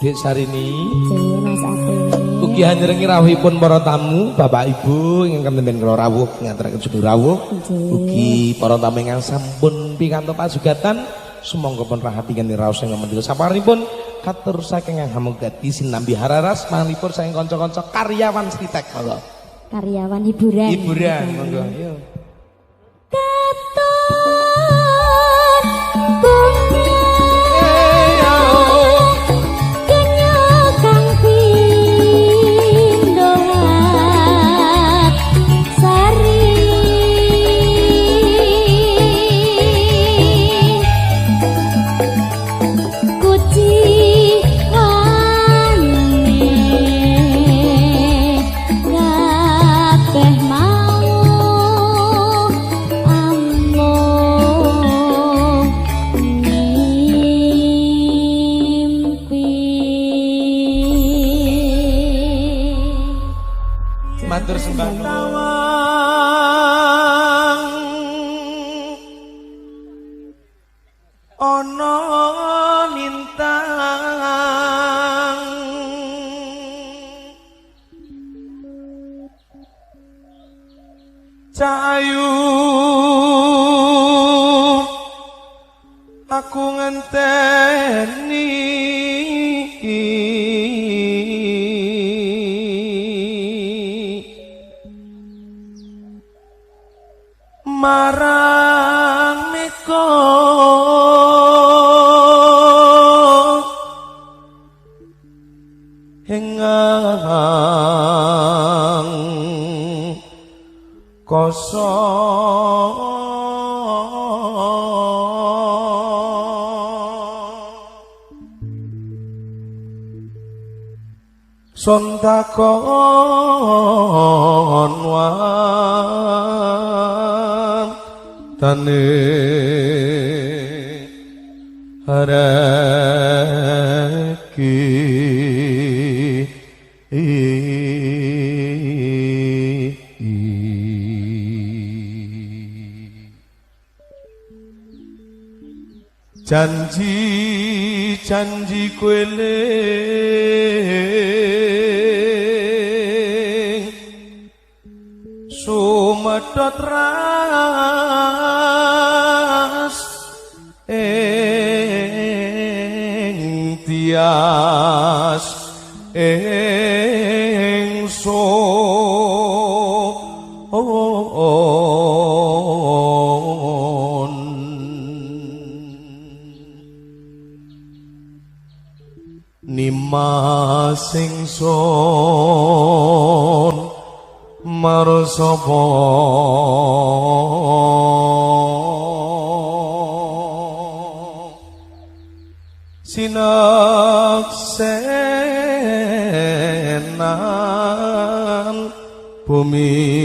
Dek Sarini. Nggih, Mas Ate. Ugi hanjrengi rawuhipun para tamu, Bapak Ibu ingkang kenten kula rawuh ngaturaken sedulur rawuh. Ugi para tamu ingkang sampun pikantuk pasugatan, sumangga pun rahatingan raos ing mendika saparinipun katur saking Hamugati sinambi hararas manipur saking kanca-kanca karyawan Sritek monggo. Karyawan hiburan. Hiburan monggo. Yo. Cahayu aku ngenteni marang meko hengang kosong sontakon wan tane haraki janji kueling sumedhot ras ing tias singson marsapa sinaksenan bumi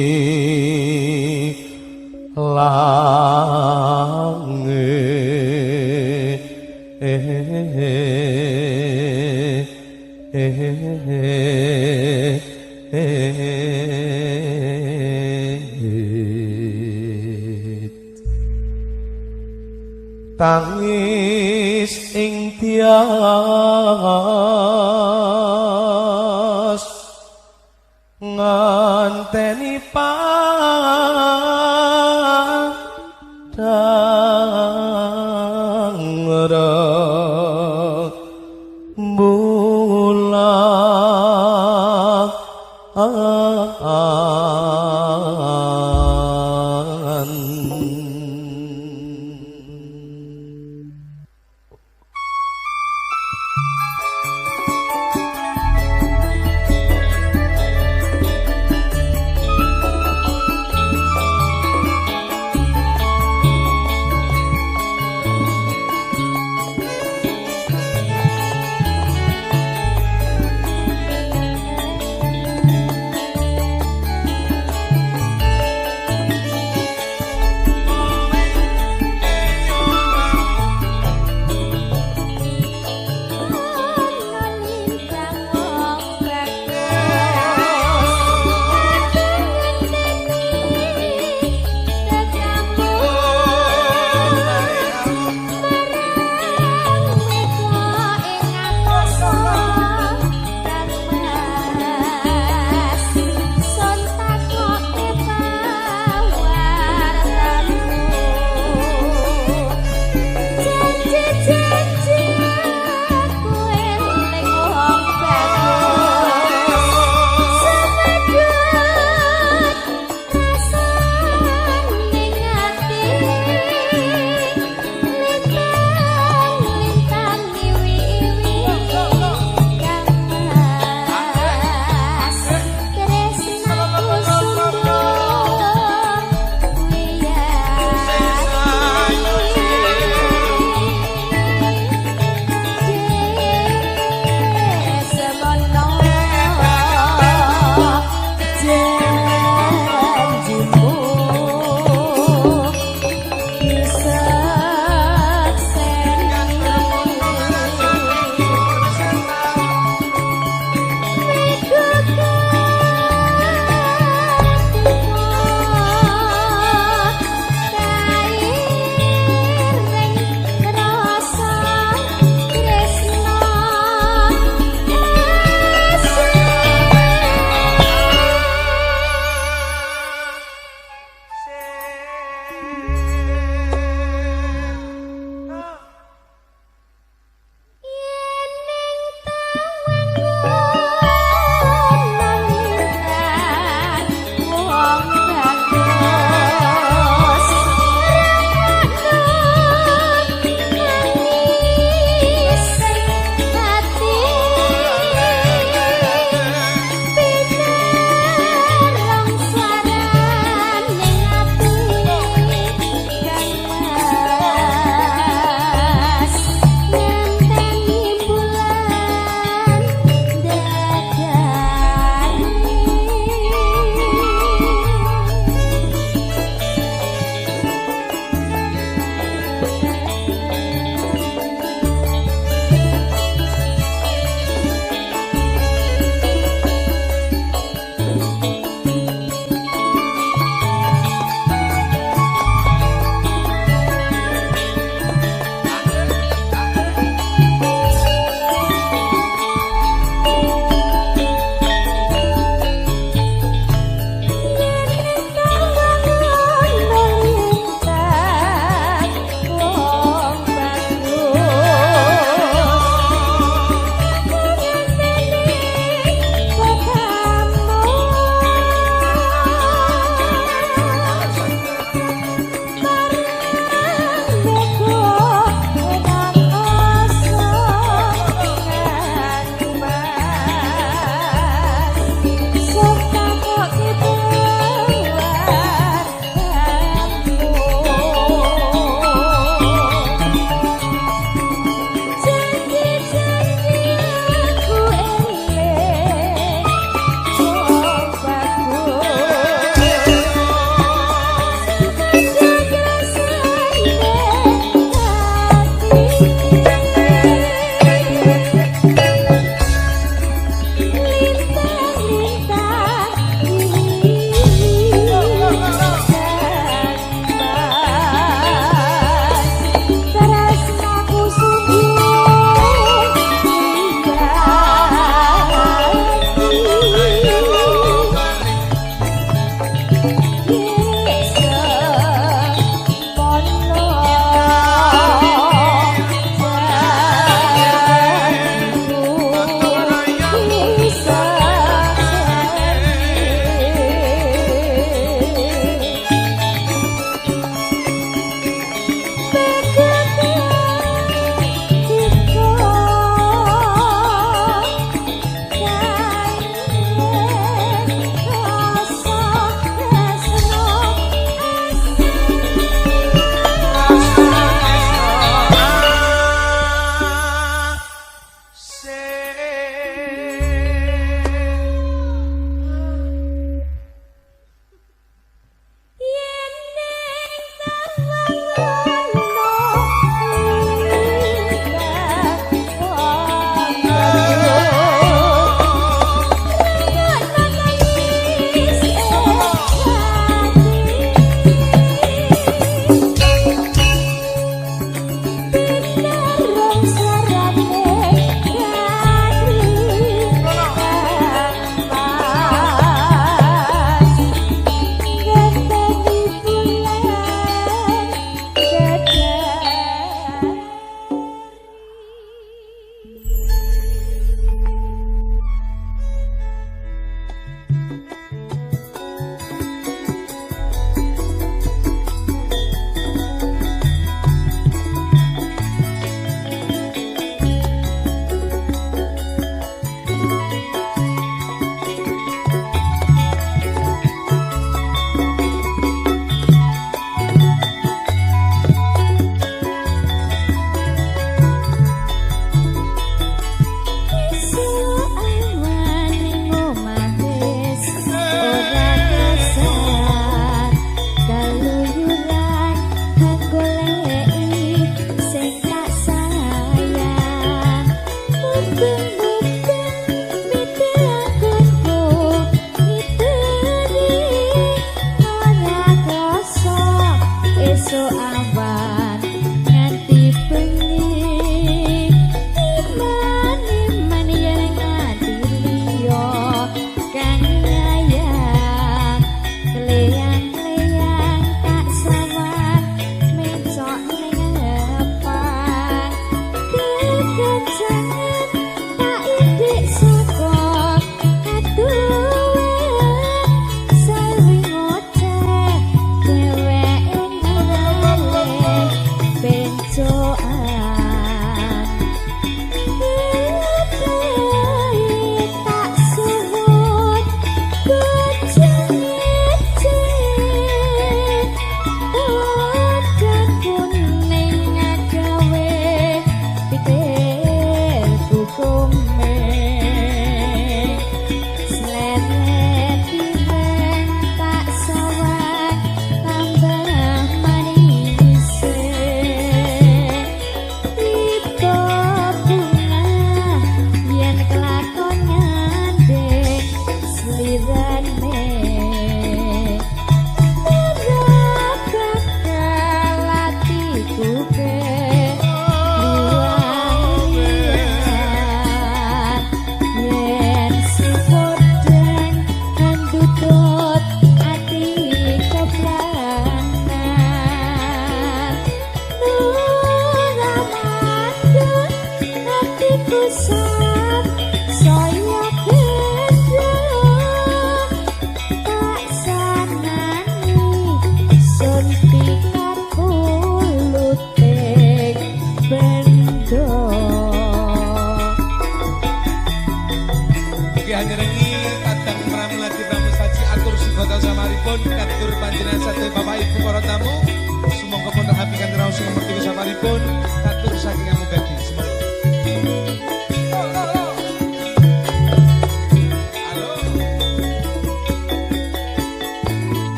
tangis ing tias nganteni padang rembulan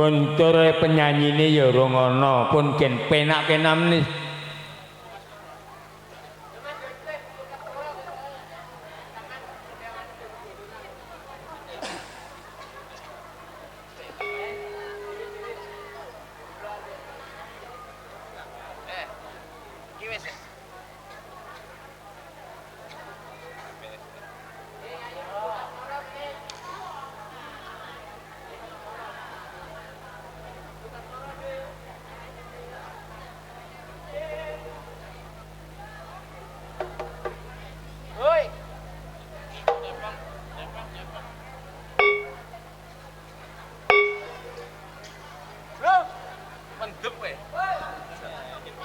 Guntur penyanyine ya ora ngono, pun gen penak kenam nih.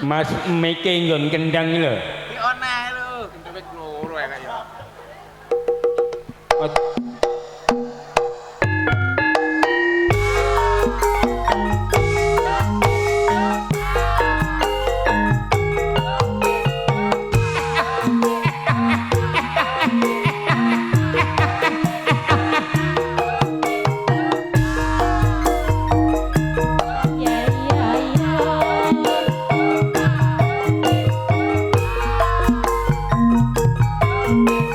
Mas Mike nggon kendang iki lho. Iki ana lho, gendhek loro ya kaya. Ya ya ya.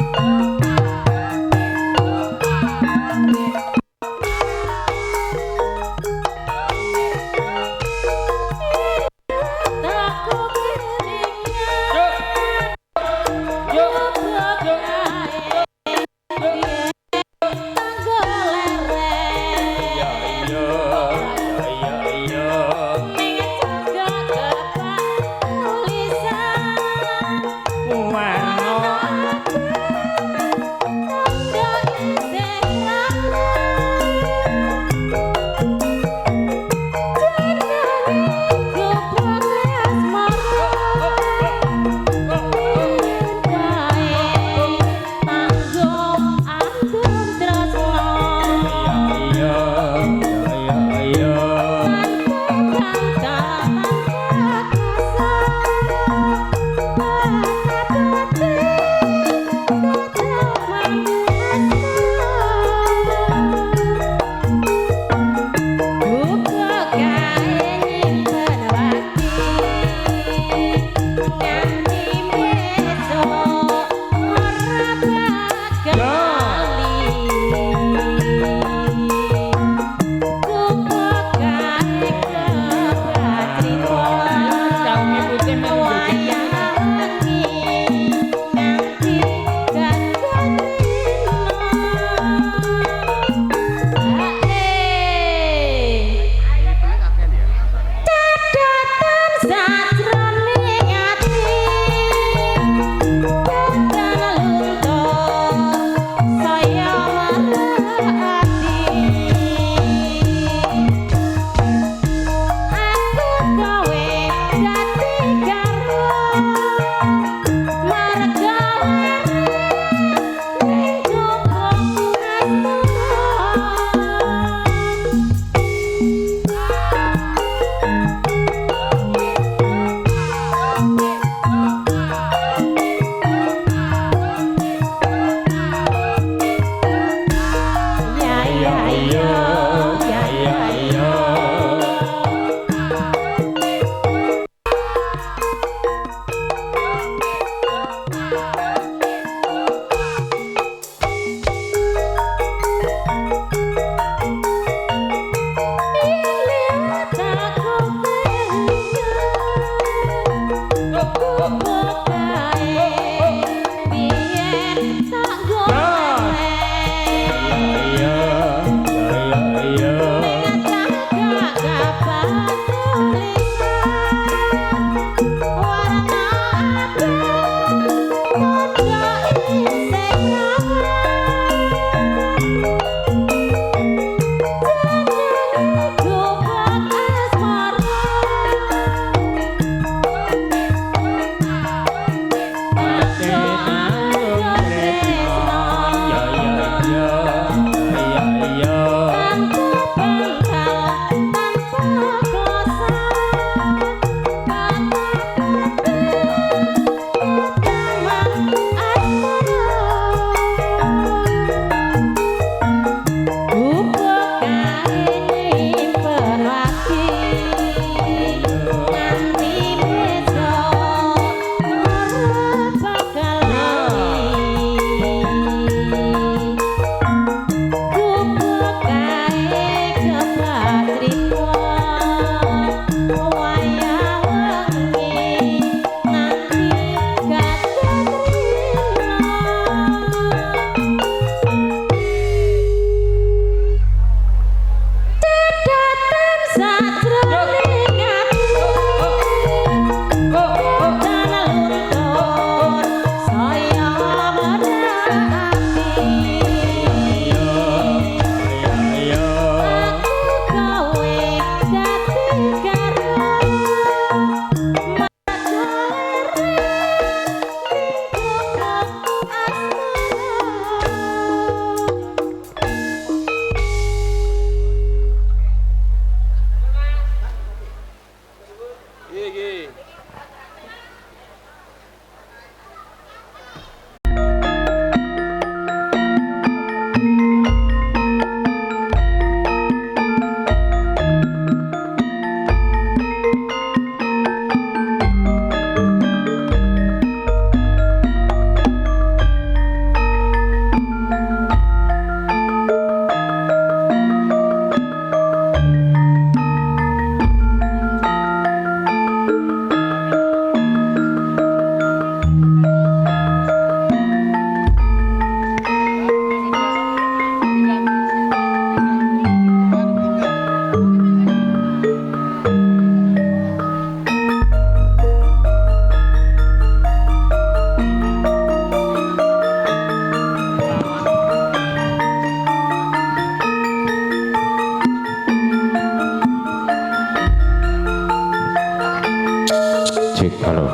musik halo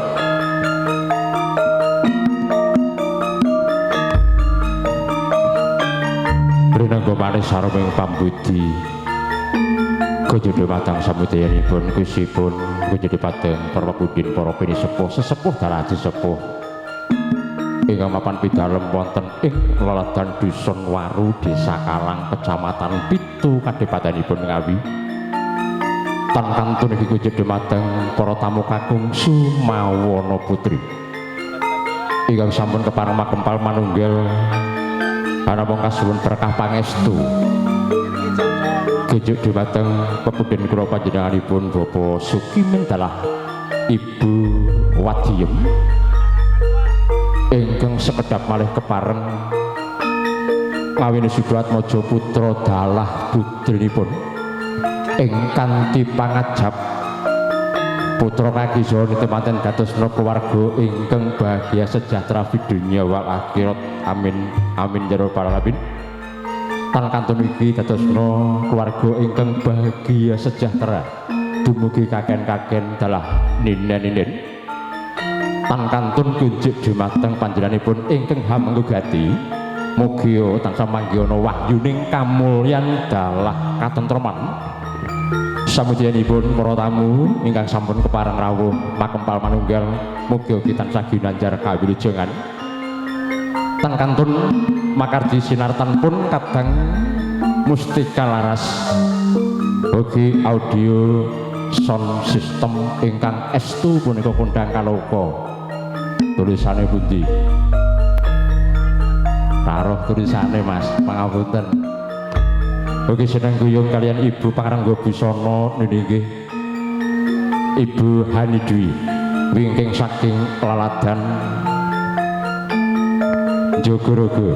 Rinanggo manis sarming pambudi Kejudi matang samudayanipun kusipun kejudi pateng para budin para pini sepuh dalaji sepuh ingkang mapan pidalem wonten ing leladan dusun Waru Desa Kalang Kecamatan Pitu Kadipatenipun Ngawi tan kantun iki kejudi mateng para tamu kakung Sumawana Putri ingkang sampun kepareng makempal manunggal ana mung kasuwun berkah pangestu kejuk dumateng pepudhen kula panjenenganipun Bapak Sukimin dalah Ibu Wadiem ingkang sekedhap malih kepareng ngawini Sidoatmaja putra dalah putrinipun ingkang dipangajap putra kaki saha nitemanten datosna keluarga ingkang bahagia sejahtera fi dunya wal akhirat amin amin ya rabbal alamin tan kantun iki datosna keluarga ingkang bahagia sejahtera dumugi kaken-kaken dalah ninen-ninen tan kantun kunjuk dumateng panjenenganipun ingkang hamanggugati mugi tansah manggihana wahyuning kamulyan dalah katentreman samudyanipun para tamu ingkang sampun kepareng rawuh makempal manunggal mugi tansah ginanjar kawilujengan tan kantun makardi sinartan pun kadang mustika laras ugi audio sound system ingkang estu punika kondang kaloka tulisane pundi taruh tulisane Mas pangapunten ugi seneng guyung kalian Ibu Pangrangga Busana nggih Ibu Hani Dwi wingking saking laladan Jogorogo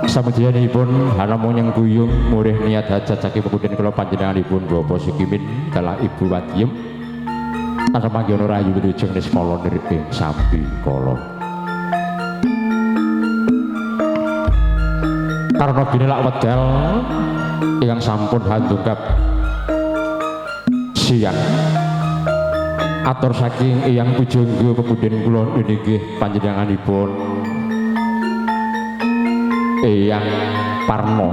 samudyanipun hanamung nyeng guyung murih niat hajat saking pepudhen kula panjenenganipun Bapak Sukimin dalah Ibu Wadiem tansah manggihana rahayu wilujeng nismala niriping sambi kala karena binelak wedal yang sampun handungkap siang atur saking eyang pujangga pepudhen kula nggih panjenenganipun Eyang Parno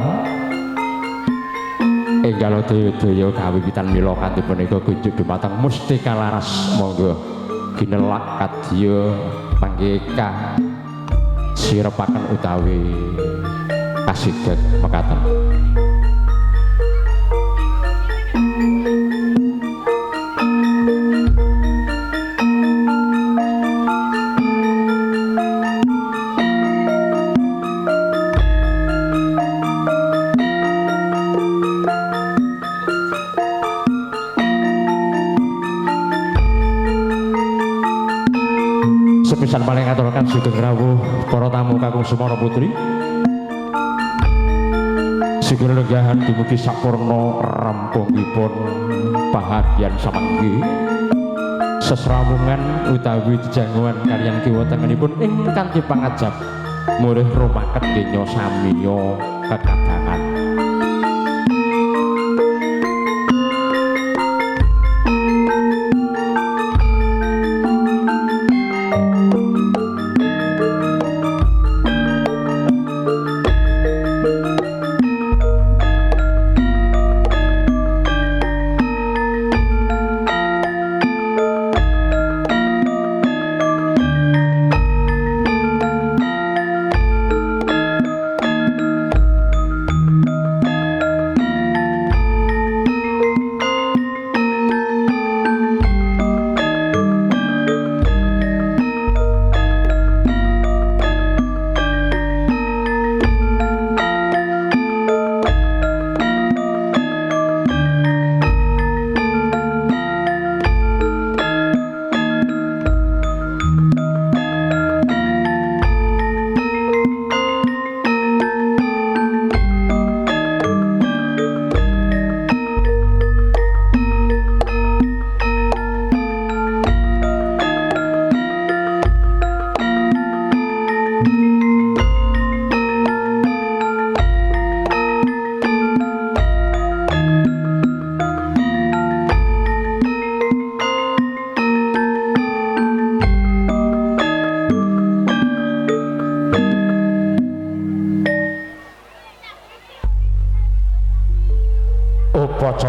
enggal daya kawiwitan mila kanthi punika kunjuk dumateng mustika laras monggo ginelak kadya panggika sirepaken utawi kasidat mekaten sepisan paling ngaturaken sugeng rawuh para tamu kakung Sumawana Putri sugeng lenggahan dumugi sampurna rampungipun bahagian samanggi sesrawungan utawi jejangguan kaliyan kiwa tengenipun ingkang dipangajap murih rumaket genya samiya kekadangan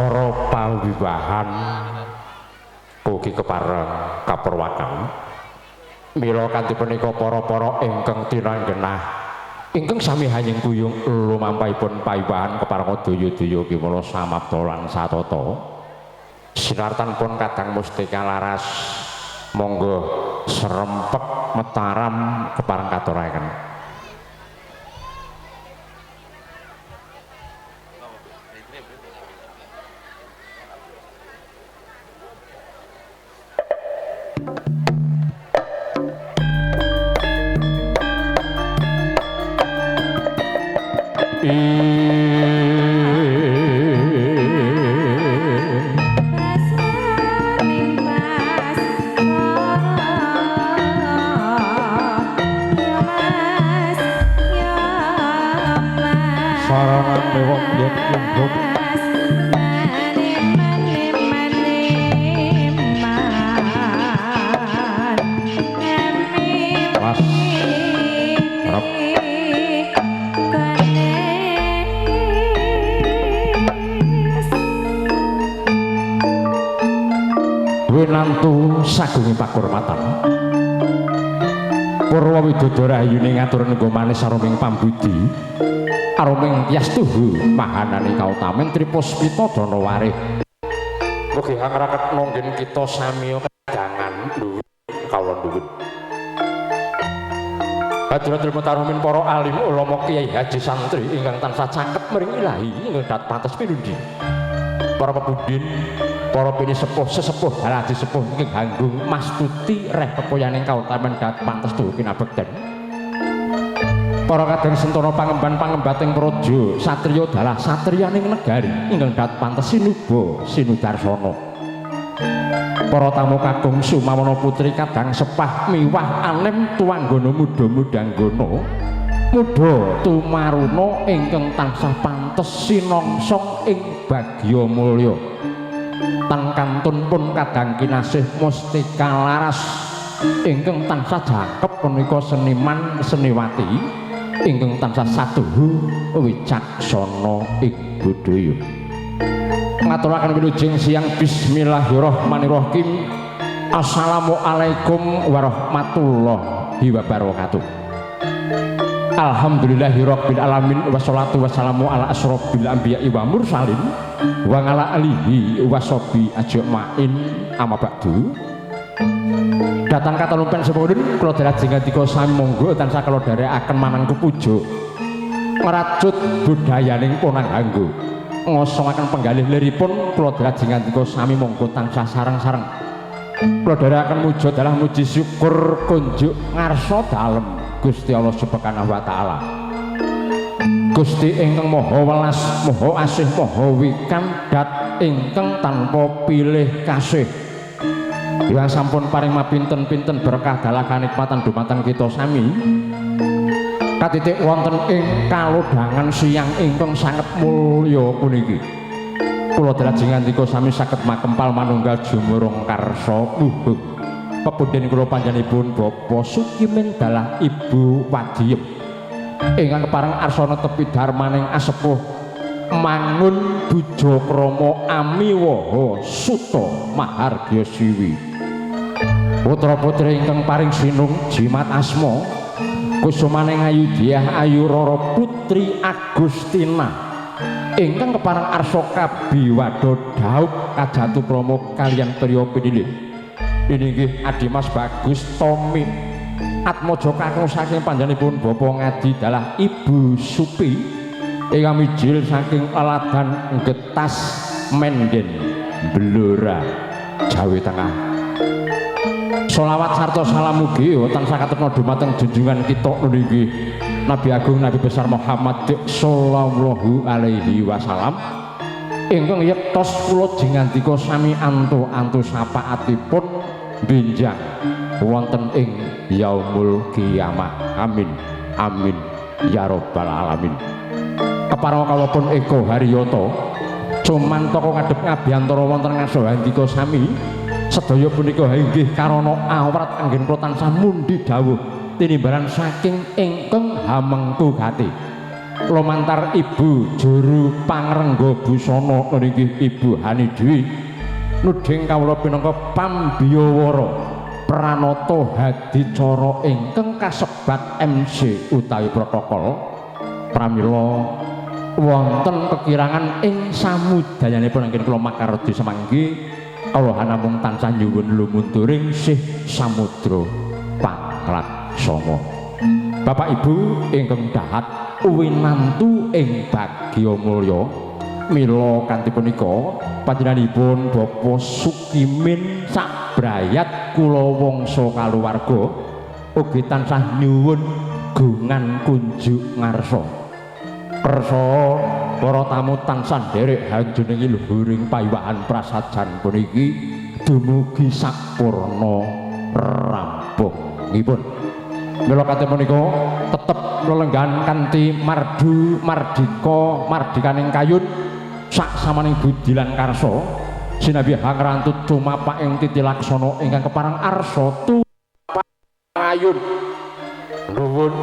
para pawiwahan ugi kepareng kaperwakan mila kanthi punika para-para ingkang tinanggenah ingkang sami hanying kuyung lumampahipun pawiwahan kepareng daya-daya kimala samapta lan satata sinartanipun kadang mustika laras monggo serempek mataram kepareng katuraken. Sarangan dewa yen lumbuh Mas Rep winantu sagunging pakurmatan Purwa Widodara ayune ngatur nggo manis saruming pambudi aruming yastuhu mahanane kautamen Tripuspita Danawarih mugi hangraket nonggen kita samiya kedangan dhuwit kawula dhuwit Hadrat Mutarmin para alim ulama kiai haji santri ingkang tansah cakep mring ilahi ingkang dat pantes pinundi para pepudin para pini sepuh sesepuh haladi sepuh ingkang hanggung mastuti reh pepoyaning kautamen dat pantes tuh kinabekten para kadang sentono pangemban-pangembating praja satriya dalah satriyaning negari ingkang dat pantes sinuba sinudarsana para tamu kakung sumawana putri kadang sepah miwah anem tuanggana muda-mudanggana muda tumaruna ingkang tansah pantes sinongsong ing bagya mulya tan kantun pun kadang kinasih mustika laras ingkang tansah jakep punika seniman seniwati ingkang tansah saduhu wicaksana ing budaya ngaturaken wilujeng siang bismillahirrahmanirrahim assalamualaikum warahmatullahi wabarakatuh alhamdulillahirabbil alamin wassalatu wassalamu ala asrofil anbiya'i wa mursalin wa ala alihi washabi ajmain amma ba'du datang katalumpen sepundhun kula derajengandika sami monggo tansah kula dherekaken manang kepuja ngracut budayaning ponang hanggo ngosongaken penggalih liripun kula derajengandika sami monggo tansah sareng-sareng kula dherekaken muja dalah muji syukur kunjuk ngarsa dalem Gusti Allah Subhanahu wa taala Gusti ingkang maha welas maha asih maha wikandat ingkang tanpa pilih kasih yang sampun paring mapinten-pinten berkah dalah kanikmatan dumateng kita sami katitik wonten ing kalodhangan siang ingkang sanget mulya puniki kula derajengandika sami saged makempal manunggal jumurung karsa puhuk pepundhen kula panjenenganipun Bapa Sukimin dalah Ibu Wadiyem ingkang kepareng arsana tepi darmaning asepuh mangun buja krama amiwaha suta mahargya siwi putra-putri ingkang paring sinung jimat asma kusumaning Ayudiah Ayu Rara Putri Agustina ingkang kepareng arsa kabiwada dhaup kajatu krama kaliyan priya pinilih inggih Adimas Bagus Tomi atmaja kakung saking panjenenganipun Bapa Ngadi dalah Ibu Supi ingkang mijil saking Aladan Getas Menden Blora Jawa Tengah sholawat sarta salam mugi tansah katepna dumateng junjungan kita niki Nabi Agung Nabi Besar Muhammad sallallahu alaihi wasallam ingkang yektos kula jengandika sami antu-antu sapaatipun benjang wonten ing yaumul kiamah amin amin ya rabbal alamin kepareng kalipun Eko Haryoto cumantaka ngadhep ngabiyantara wonten ngasahandika sami sedaya punika inggih karana awrat anggen kula tansah mundi dawuh tinimbalan saking ingkang hamengku gati lumantar Ibu Juru Pangrengga Busana niki Ibu Hani Dwi nuding kawula pinangka pambiyawara pranata hadicara ingkang kasebat MC utawi protokol pramila wonten kekirangan ing samudayanipun ingkang kula makardi semanggi Allah namung tansah nyuwun lumunturing sih samudra panglaksana. Bapak Ibu ingkang dahat winantu ing bagya mulya mila kanthi punika panjenenganipun Bapak Sukimin sabrayat kula wangsa kaluwarga ugi tansah nyuwun gungan kunjuk ngarsa. Kersa para tamu tansah nderek hanjenengi luhuring pawiwahan prasajan puniki dumugi sampurna rampungipun. Mila kanthi punika tetep lelenggan kanthi mardu mardika mardikaning kayun sak samaning budi lan karsa sinabi hangrantut cumapak ing titi laksana ingkang keparang arsa tumayun nuwun